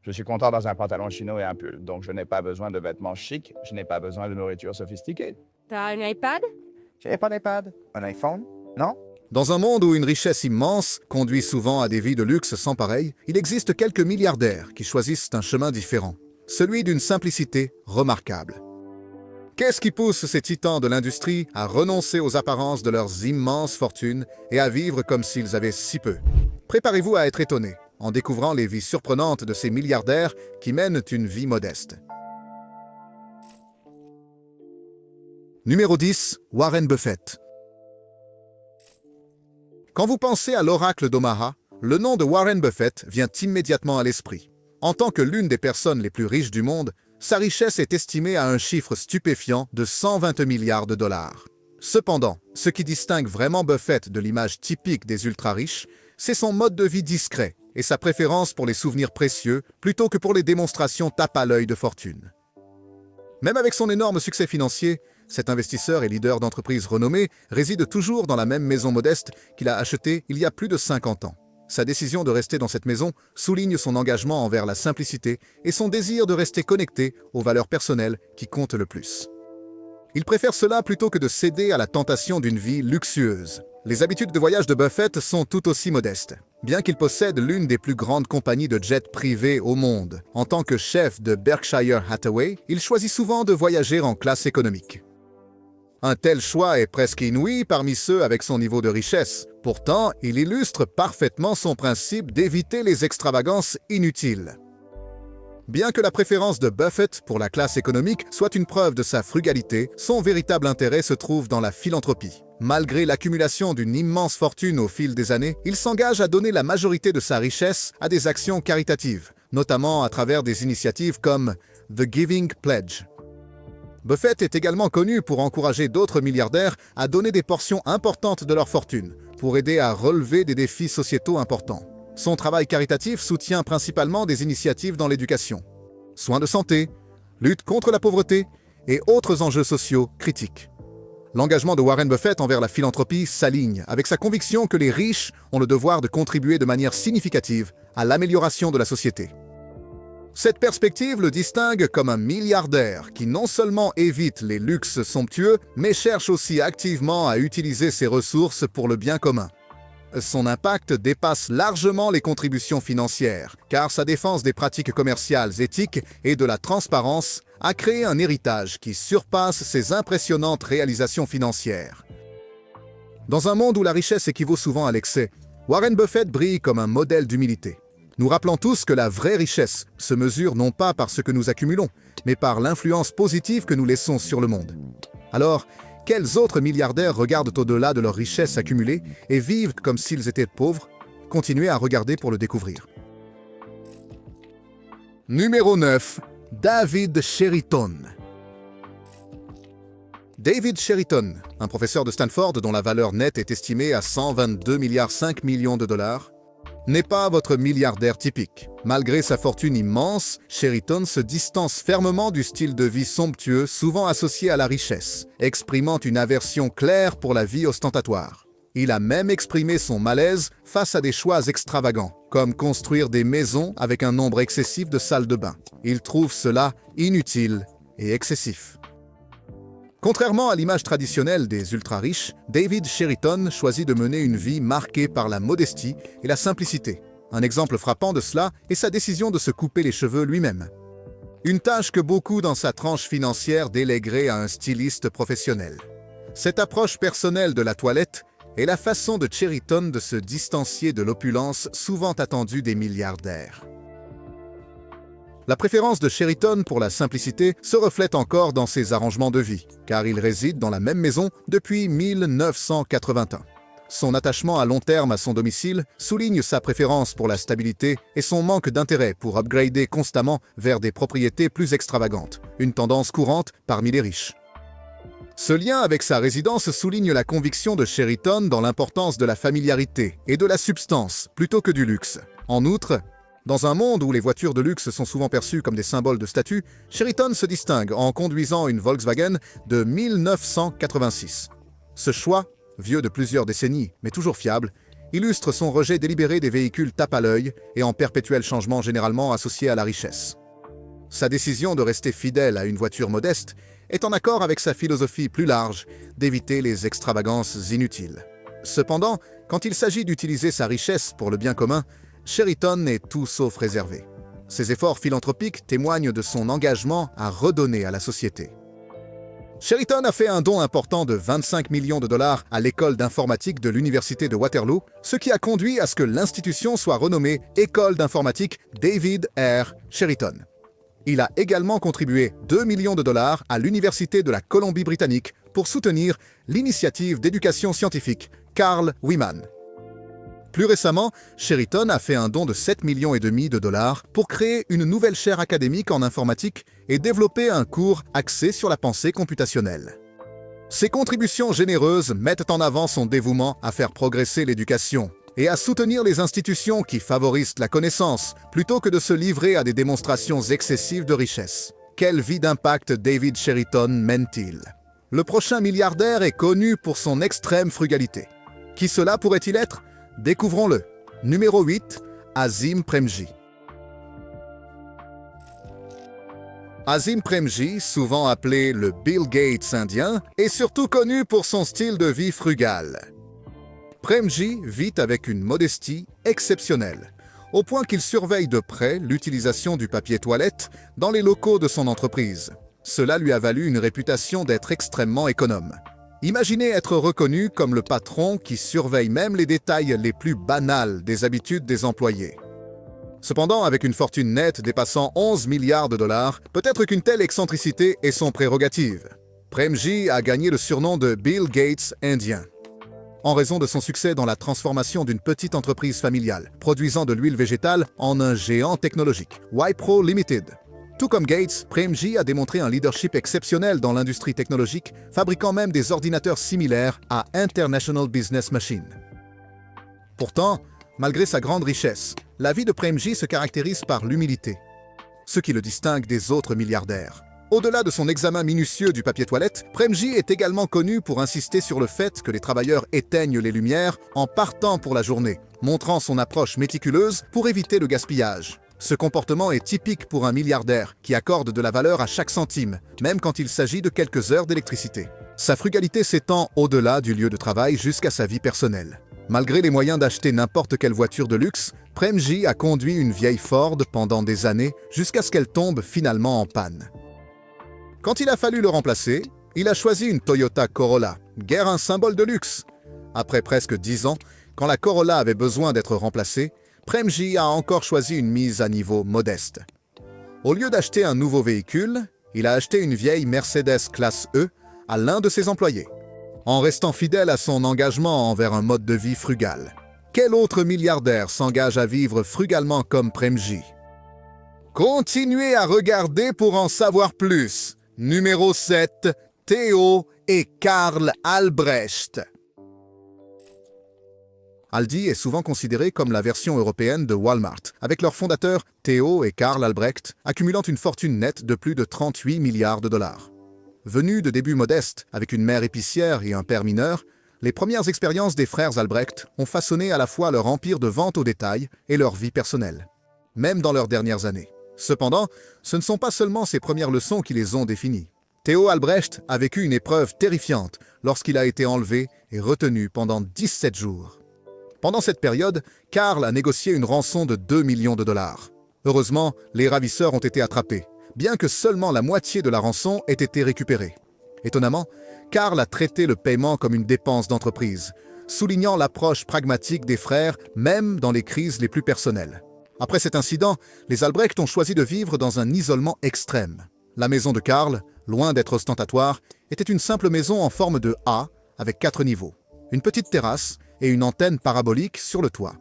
Je suis content dans un pantalon chino et un pull, donc je n'ai pas besoin de vêtements chics, je n'ai pas besoin de nourriture sophistiquée. T'as un iPad? J'ai pas d'iPad. Un iPhone? Non? Dans un monde où une richesse immense conduit souvent à des vies de luxe sans pareil, il existe quelques milliardaires qui choisissent un chemin différent, celui d'une simplicité remarquable. Qu'est-ce qui pousse ces titans de l'industrie à renoncer aux apparences de leurs immenses fortunes et à vivre comme s'ils avaient si peu? Préparez-vous à être étonné en découvrant les vies surprenantes de ces milliardaires qui mènent une vie modeste. Numéro 10. Warren Buffett. Quand vous pensez à l'oracle d'Omaha, le nom de Warren Buffett vient immédiatement à l'esprit. En tant que l'une des personnes les plus riches du monde, sa richesse est estimée à un chiffre stupéfiant de 120 milliards de dollars. Cependant, ce qui distingue vraiment Buffett de l'image typique des ultra-riches, c'est son mode de vie discret et sa préférence pour les souvenirs précieux plutôt que pour les démonstrations tape à l'œil de fortune. Même avec son énorme succès financier, cet investisseur et leader d'entreprise renommé réside toujours dans la même maison modeste qu'il a achetée il y a plus de 50 ans. Sa décision de rester dans cette maison souligne son engagement envers la simplicité et son désir de rester connecté aux valeurs personnelles qui comptent le plus. Il préfère cela plutôt que de céder à la tentation d'une vie luxueuse. Les habitudes de voyage de Buffett sont tout aussi modestes. Bien qu'il possède l'une des plus grandes compagnies de jets privés au monde, en tant que chef de Berkshire Hathaway, il choisit souvent de voyager en classe économique. Un tel choix est presque inouï parmi ceux avec son niveau de richesse. Pourtant, il illustre parfaitement son principe d'éviter les extravagances inutiles. Bien que la préférence de Buffett pour la classe économique soit une preuve de sa frugalité, son véritable intérêt se trouve dans la philanthropie. Malgré l'accumulation d'une immense fortune au fil des années, il s'engage à donner la majorité de sa richesse à des actions caritatives, notamment à travers des initiatives comme The Giving Pledge. Buffett est également connu pour encourager d'autres milliardaires à donner des portions importantes de leur fortune, pour aider à relever des défis sociétaux importants. Son travail caritatif soutient principalement des initiatives dans l'éducation, soins de santé, lutte contre la pauvreté et autres enjeux sociaux critiques. L'engagement de Warren Buffett envers la philanthropie s'aligne avec sa conviction que les riches ont le devoir de contribuer de manière significative à l'amélioration de la société. Cette perspective le distingue comme un milliardaire qui non seulement évite les luxes somptueux, mais cherche aussi activement à utiliser ses ressources pour le bien commun. Son impact dépasse largement les contributions financières, car sa défense des pratiques commerciales éthiques et de la transparence a créé un héritage qui surpasse ses impressionnantes réalisations financières. Dans un monde où la richesse équivaut souvent à l'excès, Warren Buffett brille comme un modèle d'humilité. Nous rappelons tous que la vraie richesse se mesure non pas par ce que nous accumulons, mais par l'influence positive que nous laissons sur le monde. Alors, quels autres milliardaires regardent au-delà de leur richesse accumulée et vivent comme s'ils étaient pauvres? Continuez à regarder pour le découvrir. Numéro 9. David Sheriton. David Sheriton, un professeur de Stanford dont la valeur nette est estimée à 122,5 millions de dollars, n'est pas votre milliardaire typique. Malgré sa fortune immense, Sheriton se distance fermement du style de vie somptueux souvent associé à la richesse, exprimant une aversion claire pour la vie ostentatoire. Il a même exprimé son malaise face à des choix extravagants, comme construire des maisons avec un nombre excessif de salles de bain. Il trouve cela inutile et excessif. Contrairement à l'image traditionnelle des ultra-riches, David Sheriton choisit de mener une vie marquée par la modestie et la simplicité. Un exemple frappant de cela est sa décision de se couper les cheveux lui-même. Une tâche que beaucoup dans sa tranche financière délégueraient à un styliste professionnel. Cette approche personnelle de la toilette est la façon de Sheriton de se distancier de l'opulence souvent attendue des milliardaires. La préférence de Sheriton pour la simplicité se reflète encore dans ses arrangements de vie, car il réside dans la même maison depuis 1981. Son attachement à long terme à son domicile souligne sa préférence pour la stabilité et son manque d'intérêt pour upgrader constamment vers des propriétés plus extravagantes, une tendance courante parmi les riches. Ce lien avec sa résidence souligne la conviction de Sheriton dans l'importance de la familiarité et de la substance plutôt que du luxe. En outre, dans un monde où les voitures de luxe sont souvent perçues comme des symboles de statut, Sheriton se distingue en conduisant une Volkswagen de 1986. Ce choix, vieux de plusieurs décennies mais toujours fiable, illustre son rejet délibéré des véhicules tape à l'œil et en perpétuel changement généralement associé à la richesse. Sa décision de rester fidèle à une voiture modeste est en accord avec sa philosophie plus large d'éviter les extravagances inutiles. Cependant, quand il s'agit d'utiliser sa richesse pour le bien commun, Sheraton est tout sauf réservé. Ses efforts philanthropiques témoignent de son engagement à redonner à la société. Sheraton a fait un don important de 25 millions de dollars à l'école d'informatique de l'Université de Waterloo, ce qui a conduit à ce que l'institution soit renommée École d'informatique David R. Sheraton. Il a également contribué 2 millions de dollars à l'Université de la Colombie-Britannique pour soutenir l'initiative d'éducation scientifique Carl Wieman. Plus récemment, Sheraton a fait un don de 7,5 millions de dollars pour créer une nouvelle chaire académique en informatique et développer un cours axé sur la pensée computationnelle. Ces contributions généreuses mettent en avant son dévouement à faire progresser l'éducation et à soutenir les institutions qui favorisent la connaissance, plutôt que de se livrer à des démonstrations excessives de richesse. Quelle vie d'impact David Sheraton mène-t-il? Le prochain milliardaire est connu pour son extrême frugalité. Qui cela pourrait-il être? Découvrons-le. Numéro 8, Azim Premji. Azim Premji, souvent appelé le Bill Gates indien, est surtout connu pour son style de vie frugal. Premji vit avec une modestie exceptionnelle, au point qu'il surveille de près l'utilisation du papier toilette dans les locaux de son entreprise. Cela lui a valu une réputation d'être extrêmement économe. Imaginez être reconnu comme le patron qui surveille même les détails les plus banals des habitudes des employés. Cependant, avec une fortune nette dépassant 11 milliards de dollars, peut-être qu'une telle excentricité est son prérogative. Premji a gagné le surnom de Bill Gates indien, en raison de son succès dans la transformation d'une petite entreprise familiale, produisant de l'huile végétale en un géant technologique, Wipro Limited. Tout comme Gates, Premji a démontré un leadership exceptionnel dans l'industrie technologique, fabriquant même des ordinateurs similaires à International Business Machine. Pourtant, malgré sa grande richesse, la vie de Premji se caractérise par l'humilité, ce qui le distingue des autres milliardaires. Au-delà de son examen minutieux du papier toilette, Premji est également connu pour insister sur le fait que les travailleurs éteignent les lumières en partant pour la journée, montrant son approche méticuleuse pour éviter le gaspillage. Ce comportement est typique pour un milliardaire qui accorde de la valeur à chaque centime, même quand il s'agit de quelques heures d'électricité. Sa frugalité s'étend au-delà du lieu de travail jusqu'à sa vie personnelle. Malgré les moyens d'acheter n'importe quelle voiture de luxe, Premji a conduit une vieille Ford pendant des années jusqu'à ce qu'elle tombe finalement en panne. Quand il a fallu le remplacer, il a choisi une Toyota Corolla, guère un symbole de luxe. Après presque 10 ans, quand la Corolla avait besoin d'être remplacée, Premji a encore choisi une mise à niveau modeste. Au lieu d'acheter un nouveau véhicule, il a acheté une vieille Mercedes classe E à l'un de ses employés, en restant fidèle à son engagement envers un mode de vie frugal. Quel autre milliardaire s'engage à vivre frugalement comme Premji? Continuez à regarder pour en savoir plus. Numéro 7, Theo et Karl Albrecht. Aldi est souvent considéré comme la version européenne de Walmart, avec leurs fondateurs Theo et Karl Albrecht, accumulant une fortune nette de plus de 38 milliards de dollars. Venus de débuts modestes, avec une mère épicière et un père mineur, les premières expériences des frères Albrecht ont façonné à la fois leur empire de vente au détail et leur vie personnelle, même dans leurs dernières années. Cependant, ce ne sont pas seulement ces premières leçons qui les ont définies. Theo Albrecht a vécu une épreuve terrifiante lorsqu'il a été enlevé et retenu pendant 17 jours. Pendant cette période, Karl a négocié une rançon de 2 millions de dollars. Heureusement, les ravisseurs ont été attrapés, bien que seulement la moitié de la rançon ait été récupérée. Étonnamment, Karl a traité le paiement comme une dépense d'entreprise, soulignant l'approche pragmatique des frères, même dans les crises les plus personnelles. Après cet incident, les Albrecht ont choisi de vivre dans un isolement extrême. La maison de Karl, loin d'être ostentatoire, était une simple maison en forme de A, avec 4 niveaux, une petite terrasse et une antenne parabolique sur le toit.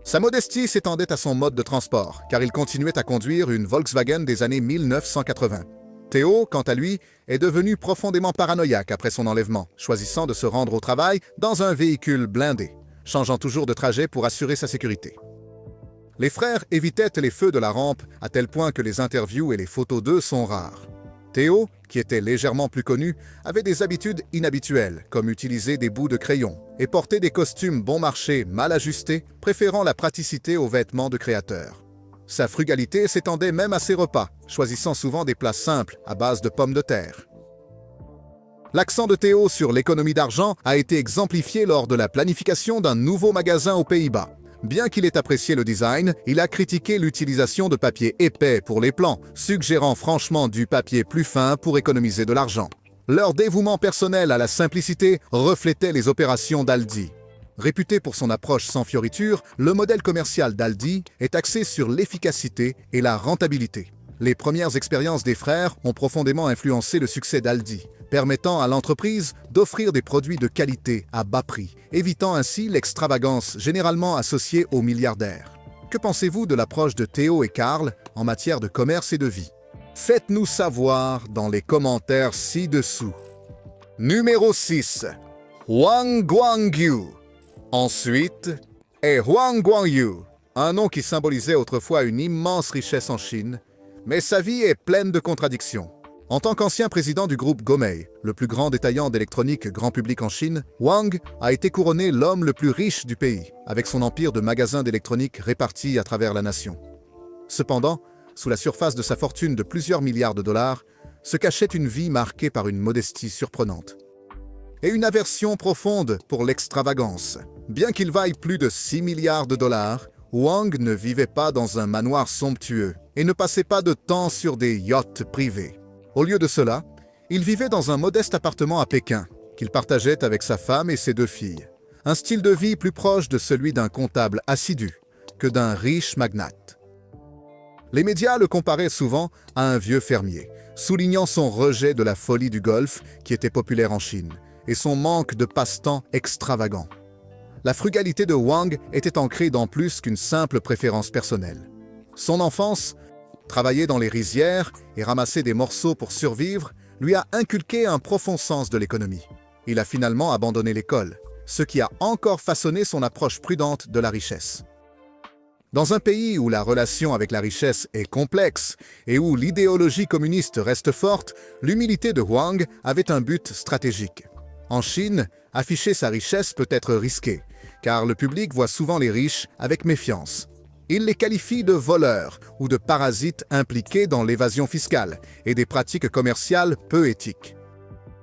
Sa modestie s'étendait à son mode de transport, car il continuait à conduire une Volkswagen des années 1980. Theo, quant à lui, est devenu profondément paranoïaque après son enlèvement, choisissant de se rendre au travail dans un véhicule blindé, changeant toujours de trajet pour assurer sa sécurité. Les frères évitaient les feux de la rampe à tel point que les interviews et les photos d'eux sont rares. Theo, qui était légèrement plus connu, avait des habitudes inhabituelles, comme utiliser des bouts de crayon et porter des costumes bon marché mal ajustés, préférant la praticité aux vêtements de créateur. Sa frugalité s'étendait même à ses repas, choisissant souvent des plats simples à base de pommes de terre. L'accent de Theo sur l'économie d'argent a été exemplifié lors de la planification d'un nouveau magasin aux Pays-Bas. Bien qu'il ait apprécié le design, il a critiqué l'utilisation de papier épais pour les plans, suggérant franchement du papier plus fin pour économiser de l'argent. Leur dévouement personnel à la simplicité reflétait les opérations d'Aldi. Réputé pour son approche sans fioriture, le modèle commercial d'Aldi est axé sur l'efficacité et la rentabilité. Les premières expériences des frères ont profondément influencé le succès d'Aldi, permettant à l'entreprise d'offrir des produits de qualité à bas prix, évitant ainsi l'extravagance généralement associée aux milliardaires. Que pensez-vous de l'approche de Theo et Karl en matière de commerce et de vie? Faites-nous savoir dans les commentaires ci-dessous. Numéro 6. Wang Guangyu. Ensuite est Wang Guangyu, un nom qui symbolisait autrefois une immense richesse en Chine, mais sa vie est pleine de contradictions. En tant qu'ancien président du groupe Gomei, le plus grand détaillant d'électronique grand public en Chine, Wang a été couronné l'homme le plus riche du pays, avec son empire de magasins d'électronique répartis à travers la nation. Cependant, sous la surface de sa fortune de plusieurs milliards de dollars, se cachait une vie marquée par une modestie surprenante et une aversion profonde pour l'extravagance. Bien qu'il vaille plus de 6 milliards de dollars, Wang ne vivait pas dans un manoir somptueux et ne passait pas de temps sur des yachts privés. Au lieu de cela, il vivait dans un modeste appartement à Pékin, qu'il partageait avec sa femme et ses 2 filles. Un style de vie plus proche de celui d'un comptable assidu que d'un riche magnate. Les médias le comparaient souvent à un vieux fermier, soulignant son rejet de la folie du golf qui était populaire en Chine, et son manque de passe-temps extravagant. La frugalité de Wang était ancrée dans plus qu'une simple préférence personnelle. Son enfance, travailler dans les rizières et ramasser des morceaux pour survivre, lui a inculqué un profond sens de l'économie. Il a finalement abandonné l'école, ce qui a encore façonné son approche prudente de la richesse. Dans un pays où la relation avec la richesse est complexe et où l'idéologie communiste reste forte, l'humilité de Wang avait un but stratégique. En Chine, afficher sa richesse peut être risqué, car le public voit souvent les riches avec méfiance. Il les qualifie de voleurs ou de parasites impliqués dans l'évasion fiscale et des pratiques commerciales peu éthiques.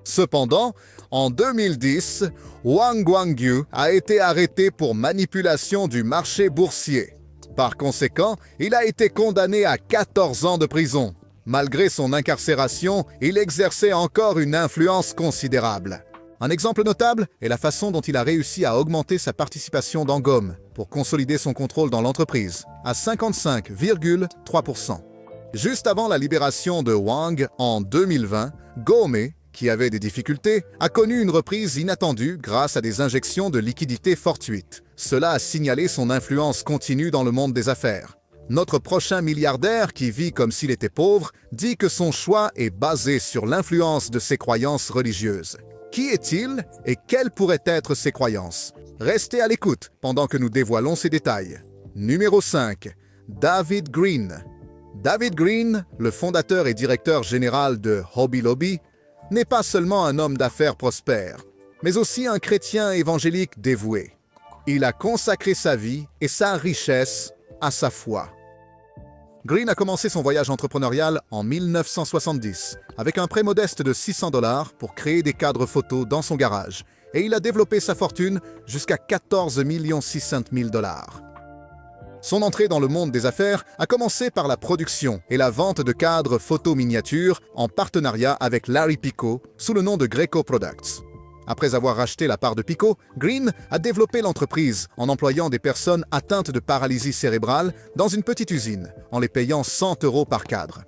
Cependant, en 2010, Wang Guangyu a été arrêté pour manipulation du marché boursier. Par conséquent, il a été condamné à 14 ans de prison. Malgré son incarcération, il exerçait encore une influence considérable. Un exemple notable est la façon dont il a réussi à augmenter sa participation dans GOM pour consolider son contrôle dans l'entreprise à 55,3%. Juste avant la libération de Wang en 2020, Gomei, qui avait des difficultés, a connu une reprise inattendue grâce à des injections de liquidités fortuites. Cela a signalé son influence continue dans le monde des affaires. Notre prochain milliardaire, qui vit comme s'il était pauvre, dit que son choix est basé sur l'influence de ses croyances religieuses. Qui est-il et quelles pourraient être ses croyances? Restez à l'écoute pendant que nous dévoilons ces détails. Numéro 5. David Green. David Green, le fondateur et directeur général de Hobby Lobby, n'est pas seulement un homme d'affaires prospère, mais aussi un chrétien évangélique dévoué. Il a consacré sa vie et sa richesse à sa foi. Green a commencé son voyage entrepreneurial en 1970 avec un prêt modeste de 600 $ pour créer des cadres photos dans son garage et il a développé sa fortune jusqu'à 14 600 000 $. Son entrée dans le monde des affaires a commencé par la production et la vente de cadres photo miniatures en partenariat avec Larry Pico sous le nom de Greco Products. Après avoir racheté la part de Pico, Green a développé l'entreprise en employant des personnes atteintes de paralysie cérébrale dans une petite usine, en les payant 100 € par cadre.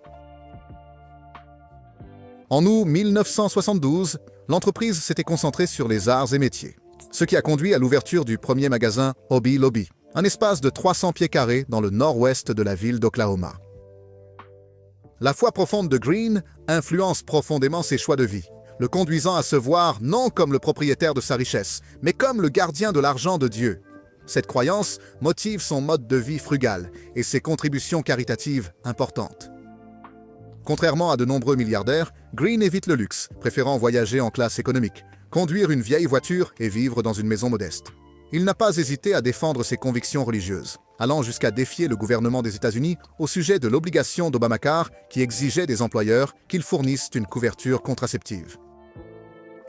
En août 1972, l'entreprise s'était concentrée sur les arts et métiers, ce qui a conduit à l'ouverture du premier magasin Hobby Lobby, un espace de 300 pieds carrés dans le nord-ouest de la ville d'Oklahoma. La foi profonde de Green influence profondément ses choix de vie, le conduisant à se voir non comme le propriétaire de sa richesse, mais comme le gardien de l'argent de Dieu. Cette croyance motive son mode de vie frugal et ses contributions caritatives importantes. Contrairement à de nombreux milliardaires, Green évite le luxe, préférant voyager en classe économique, conduire une vieille voiture et vivre dans une maison modeste. Il n'a pas hésité à défendre ses convictions religieuses, allant jusqu'à défier le gouvernement des États-Unis au sujet de l'obligation d'Obamacare qui exigeait des employeurs qu'ils fournissent une couverture contraceptive.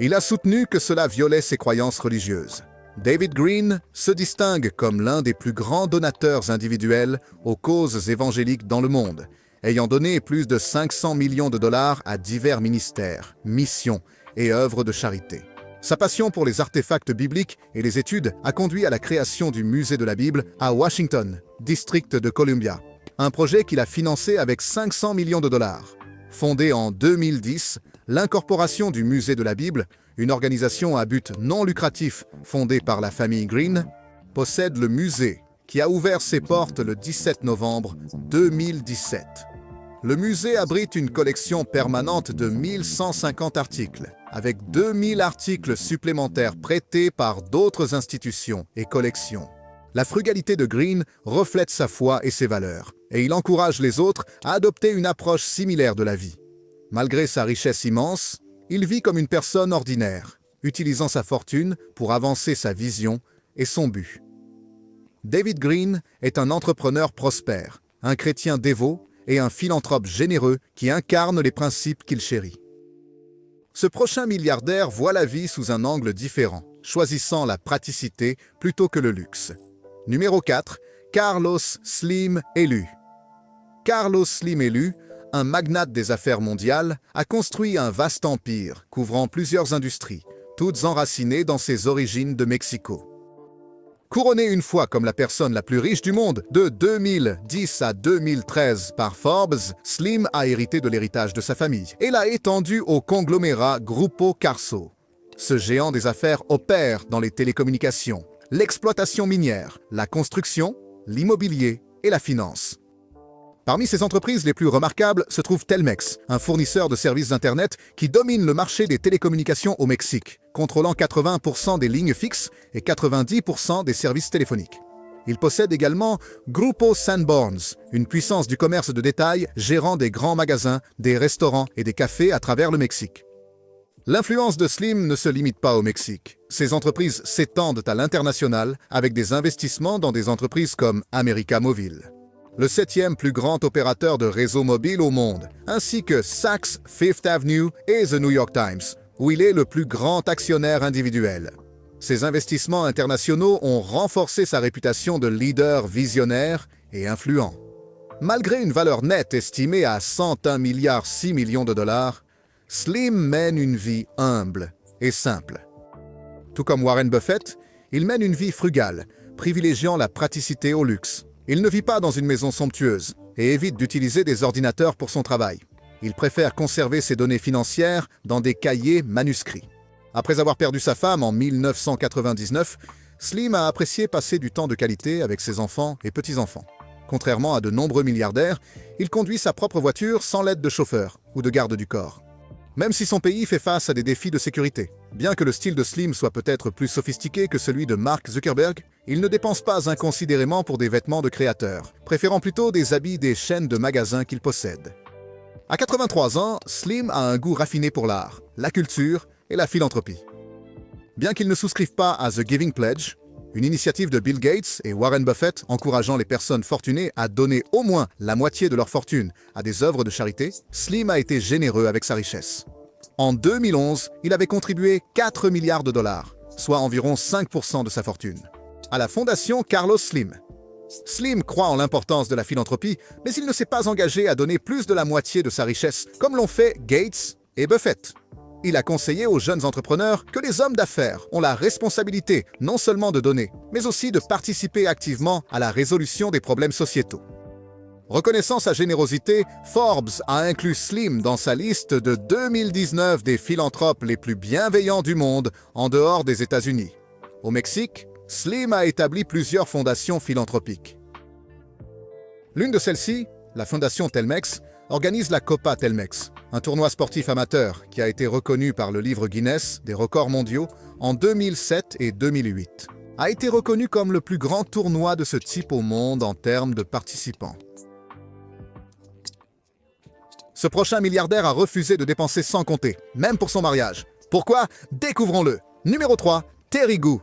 Il a soutenu que cela violait ses croyances religieuses. David Green se distingue comme l'un des plus grands donateurs individuels aux causes évangéliques dans le monde, ayant donné plus de 500 millions de dollars à divers ministères, missions et œuvres de charité. Sa passion pour les artefacts bibliques et les études a conduit à la création du Musée de la Bible à Washington, district de Columbia, un projet qu'il a financé avec 500 millions de dollars. Fondée en 2010, l'Incorporation du Musée de la Bible, une organisation à but non lucratif fondée par la famille Green, possède le musée qui a ouvert ses portes le 17 novembre 2017. Le musée abrite une collection permanente de 1150 articles, avec 2000 articles supplémentaires prêtés par d'autres institutions et collections. La frugalité de Green reflète sa foi et ses valeurs, et il encourage les autres à adopter une approche similaire de la vie. Malgré sa richesse immense, il vit comme une personne ordinaire, utilisant sa fortune pour avancer sa vision et son but. David Green est un entrepreneur prospère, un chrétien dévot et un philanthrope généreux qui incarne les principes qu'il chérit. Ce prochain milliardaire voit la vie sous un angle différent, choisissant la praticité plutôt que le luxe. Numéro 4, Carlos Slim élu. Carlos Slim élu, un magnate des affaires mondiales, a construit un vaste empire couvrant plusieurs industries, toutes enracinées dans ses origines de Mexico. Couronné une fois comme la personne la plus riche du monde de 2010 à 2013 par Forbes, Slim a hérité de l'héritage de sa famille et l'a étendu au conglomérat Grupo Carso. Ce géant des affaires opère dans les télécommunications, l'exploitation minière, la construction, l'immobilier et la finance. Parmi ces entreprises les plus remarquables se trouve Telmex, un fournisseur de services Internet qui domine le marché des télécommunications au Mexique, contrôlant 80% des lignes fixes et 90% des services téléphoniques. Il possède également Grupo Sanborns, une puissance du commerce de détail gérant des grands magasins, des restaurants et des cafés à travers le Mexique. L'influence de Slim ne se limite pas au Mexique. Ses entreprises s'étendent à l'international avec des investissements dans des entreprises comme América Móvil, le 7e plus grand opérateur de réseau mobile au monde, ainsi que Saks Fifth Avenue et The New York Times, où il est le plus grand actionnaire individuel. Ces investissements internationaux ont renforcé sa réputation de leader visionnaire et influent. Malgré une valeur nette estimée à 101,6 milliards de dollars, Slim mène une vie humble et simple. Tout comme Warren Buffett, il mène une vie frugale, privilégiant la praticité au luxe. Il ne vit pas dans une maison somptueuse et évite d'utiliser des ordinateurs pour son travail. Il préfère conserver ses données financières dans des cahiers manuscrits. Après avoir perdu sa femme en 1999, Slim a apprécié passer du temps de qualité avec ses enfants et petits-enfants. Contrairement à de nombreux milliardaires, il conduit sa propre voiture sans l'aide de chauffeur ou de garde du corps. Même si son pays fait face à des défis de sécurité. Bien que le style de Slim soit peut-être plus sophistiqué que celui de Mark Zuckerberg, il ne dépense pas inconsidérément pour des vêtements de créateurs, préférant plutôt des habits des chaînes de magasins qu'il possède. À 83 ans, Slim a un goût raffiné pour l'art, la culture et la philanthropie. Bien qu'il ne souscrive pas à The Giving Pledge, une initiative de Bill Gates et Warren Buffett encourageant les personnes fortunées à donner au moins la moitié de leur fortune à des œuvres de charité, Slim a été généreux avec sa richesse. En 2011, il avait contribué 4 milliards de dollars, soit environ 5% de sa fortune, à la fondation Carlos Slim. Slim croit en l'importance de la philanthropie, mais il ne s'est pas engagé à donner plus de la moitié de sa richesse, comme l'ont fait Gates et Buffett. Il a conseillé aux jeunes entrepreneurs que les hommes d'affaires ont la responsabilité non seulement de donner, mais aussi de participer activement à la résolution des problèmes sociétaux. Reconnaissant sa générosité, Forbes a inclus Slim dans sa liste de 2019 des philanthropes les plus bienveillants du monde en dehors des États-Unis. Au Mexique, Slim a établi plusieurs fondations philanthropiques. L'une de celles-ci, la fondation Telmex, organise la Copa Telmex, un tournoi sportif amateur qui a été reconnu par le livre Guinness des records mondiaux en 2007 et 2008. A été reconnu comme le plus grand tournoi de ce type au monde en termes de participants. Ce prochain milliardaire a refusé de dépenser sans compter, même pour son mariage. Pourquoi? Découvrons-le. Numéro 3, Terry Gou.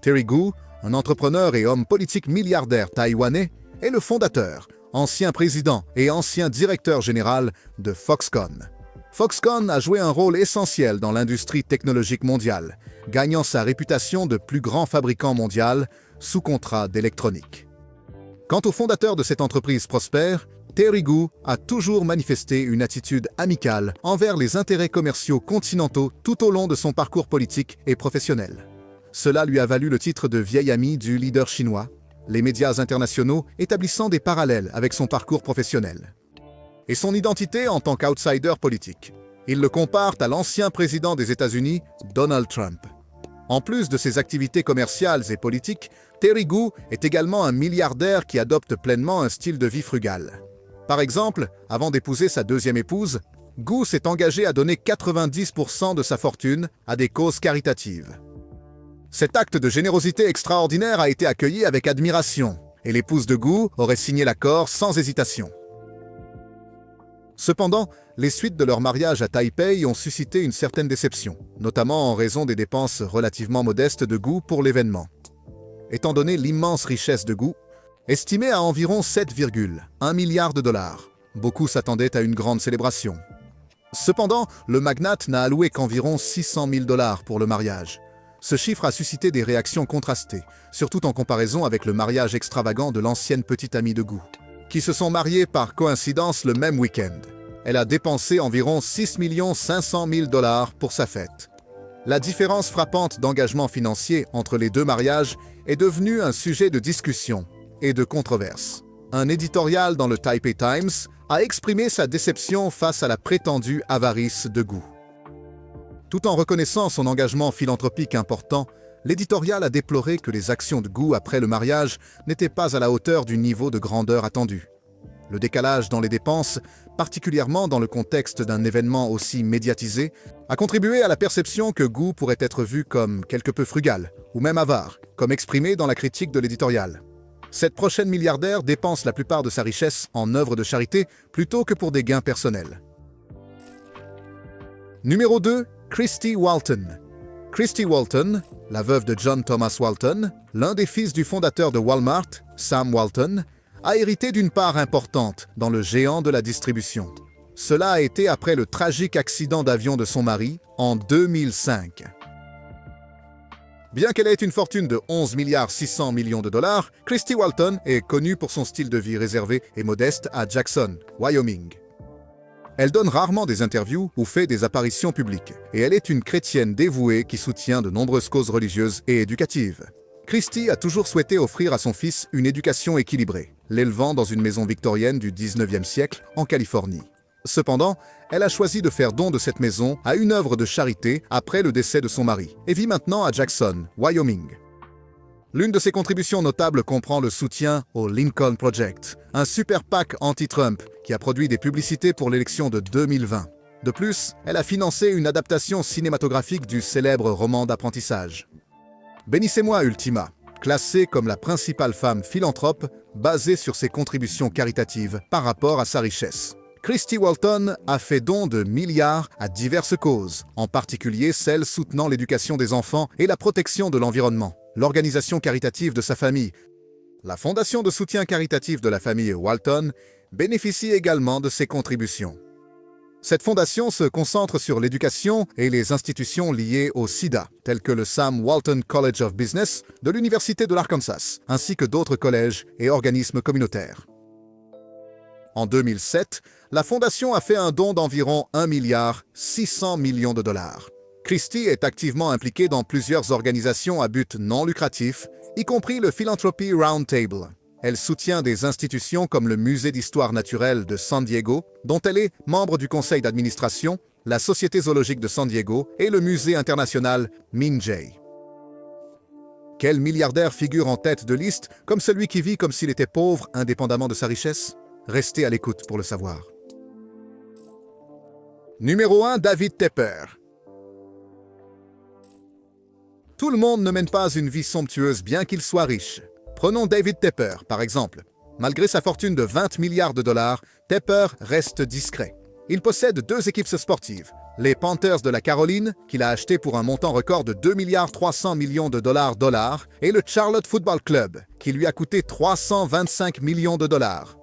Terry Gou, un entrepreneur et homme politique milliardaire taïwanais, est le fondateur, ancien président et ancien directeur général de Foxconn. Foxconn a joué un rôle essentiel dans l'industrie technologique mondiale, gagnant sa réputation de plus grand fabricant mondial sous contrat d'électronique. Quant au fondateur de cette entreprise prospère, Terry Gou a toujours manifesté une attitude amicale envers les intérêts commerciaux continentaux tout au long de son parcours politique et professionnel. Cela lui a valu le titre de vieil ami du leader chinois, les médias internationaux établissant des parallèles avec son parcours professionnel. Et son identité en tant qu'outsider politique. Ils le comparent à l'ancien président des États-Unis, Donald Trump. En plus de ses activités commerciales et politiques, Terry Gou est également un milliardaire qui adopte pleinement un style de vie frugal. Par exemple, avant d'épouser sa deuxième épouse, Gou s'est engagé à donner 90% de sa fortune à des causes caritatives. Cet acte de générosité extraordinaire a été accueilli avec admiration, et l'épouse de Gou aurait signé l'accord sans hésitation. Cependant, les suites de leur mariage à Taipei ont suscité une certaine déception, notamment en raison des dépenses relativement modestes de Gou pour l'événement. Étant donné l'immense richesse de Gou, estimée à environ 7,1 milliards de dollars, beaucoup s'attendaient à une grande célébration. Cependant, le magnate n'a alloué qu'environ 600 000 dollars pour le mariage. Ce chiffre a suscité des réactions contrastées, surtout en comparaison avec le mariage extravagant de l'ancienne petite amie de Gou, qui se sont mariés par coïncidence le même week-end. Elle a dépensé environ 6 500 000 dollars pour sa fête. La différence frappante d'engagement financier entre les deux mariages est devenue un sujet de discussion et de controverse. Un éditorial dans le Taipei Times a exprimé sa déception face à la prétendue avarice de Gou. Tout en reconnaissant son engagement philanthropique important, l'éditorial a déploré que les actions de Gou après le mariage n'étaient pas à la hauteur du niveau de grandeur attendu. Le décalage dans les dépenses, particulièrement dans le contexte d'un événement aussi médiatisé, a contribué à la perception que Gou pourrait être vu comme quelque peu frugal, ou même avare, comme exprimé dans la critique de l'éditorial. Cette prochaine milliardaire dépense la plupart de sa richesse en œuvres de charité plutôt que pour des gains personnels. Numéro 2, Christy Walton. Christy Walton, la veuve de John Thomas Walton, l'un des fils du fondateur de Walmart, Sam Walton, a hérité d'une part importante dans le géant de la distribution. Cela a été après le tragique accident d'avion de son mari en 2005. Bien qu'elle ait une fortune de 11 600 millions de dollars, Christy Walton est connue pour son style de vie réservé et modeste à Jackson, Wyoming. Elle donne rarement des interviews ou fait des apparitions publiques, et elle est une chrétienne dévouée qui soutient de nombreuses causes religieuses et éducatives. Christy a toujours souhaité offrir à son fils une éducation équilibrée, l'élevant dans une maison victorienne du 19e siècle en Californie. Cependant, elle a choisi de faire don de cette maison à une œuvre de charité après le décès de son mari, et vit maintenant à Jackson, Wyoming. L'une de ses contributions notables comprend le soutien au Lincoln Project, un super PAC anti-Trump qui a produit des publicités pour l'élection de 2020. De plus, elle a financé une adaptation cinématographique du célèbre roman d'apprentissage. Bénissez-moi Ultima, classée comme la principale femme philanthrope basée sur ses contributions caritatives par rapport à sa richesse. Christy Walton a fait don de milliards à diverses causes, en particulier celles soutenant l'éducation des enfants et la protection de l'environnement. L'organisation caritative de sa famille, la Fondation de soutien caritatif de la famille Walton, bénéficie également de ses contributions. Cette fondation se concentre sur l'éducation et les institutions liées au sida, telles que le Sam Walton College of Business de l'Université de l'Arkansas, ainsi que d'autres collèges et organismes communautaires. En 2007, la fondation a fait un don d'environ 1,6 milliard de dollars. Christy est activement impliquée dans plusieurs organisations à but non lucratif, y compris le Philanthropy Roundtable. Elle soutient des institutions comme le Musée d'histoire naturelle de San Diego, dont elle est membre du conseil d'administration, la Société zoologique de San Diego et le Musée international Minjay. Quel milliardaire figure en tête de liste comme celui qui vit comme s'il était pauvre indépendamment de sa richesse? Restez à l'écoute pour le savoir. Numéro 1, David Tepper. Tout le monde ne mène pas une vie somptueuse bien qu'il soit riche. Prenons David Tepper, par exemple. Malgré sa fortune de 20 milliards de dollars, Tepper reste discret. Il possède 2 équipes sportives, les Panthers de la Caroline, qu'il a acheté pour un montant record de 2 milliards 300 millions de dollars, et le Charlotte Football Club, qui lui a coûté 325 millions de dollars.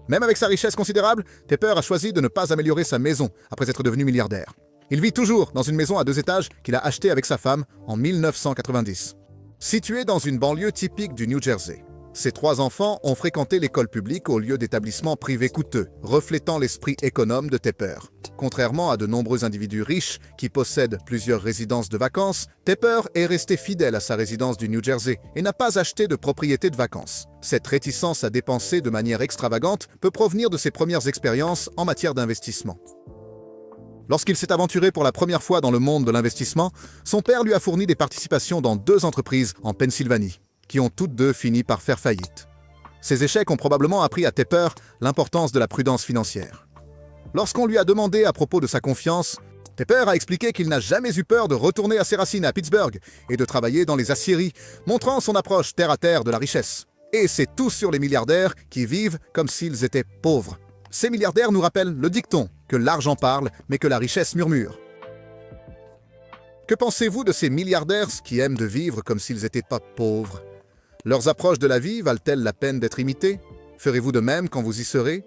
Même avec sa richesse considérable, Tepper a choisi de ne pas améliorer sa maison après être devenu milliardaire. Il vit toujours dans une maison à 2 étages qu'il a achetée avec sa femme en 1990. Située dans une banlieue typique du New Jersey, ses 3 enfants ont fréquenté l'école publique au lieu d'établissements privés coûteux, reflétant l'esprit économe de Tepper. Contrairement à de nombreux individus riches qui possèdent plusieurs résidences de vacances, Tepper est resté fidèle à sa résidence du New Jersey et n'a pas acheté de propriété de vacances. Cette réticence à dépenser de manière extravagante peut provenir de ses premières expériences en matière d'investissement. Lorsqu'il s'est aventuré pour la première fois dans le monde de l'investissement, son père lui a fourni des participations dans 2 entreprises en Pennsylvanie, qui ont toutes 2 fini par faire faillite. Ces échecs ont probablement appris à Tepper l'importance de la prudence financière. Lorsqu'on lui a demandé à propos de sa confiance, Tepper a expliqué qu'il n'a jamais eu peur de retourner à ses racines à Pittsburgh et de travailler dans les aciéries, montrant son approche terre-à-terre de la richesse. Et c'est tout sur les milliardaires qui vivent comme s'ils étaient pauvres. Ces milliardaires nous rappellent le dicton que l'argent parle, mais que la richesse murmure. Que pensez-vous de ces milliardaires qui aiment de vivre comme s'ils n'étaient pas pauvres? Leurs approches de la vie valent-elles la peine d'être imitées? Ferez-vous de même quand vous y serez?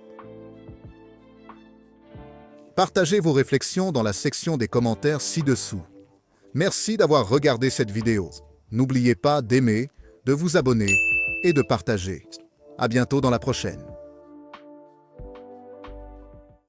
Partagez vos réflexions dans la section des commentaires ci-dessous. Merci d'avoir regardé cette vidéo. N'oubliez pas d'aimer, de vous abonner et de partager. À bientôt dans la prochaine.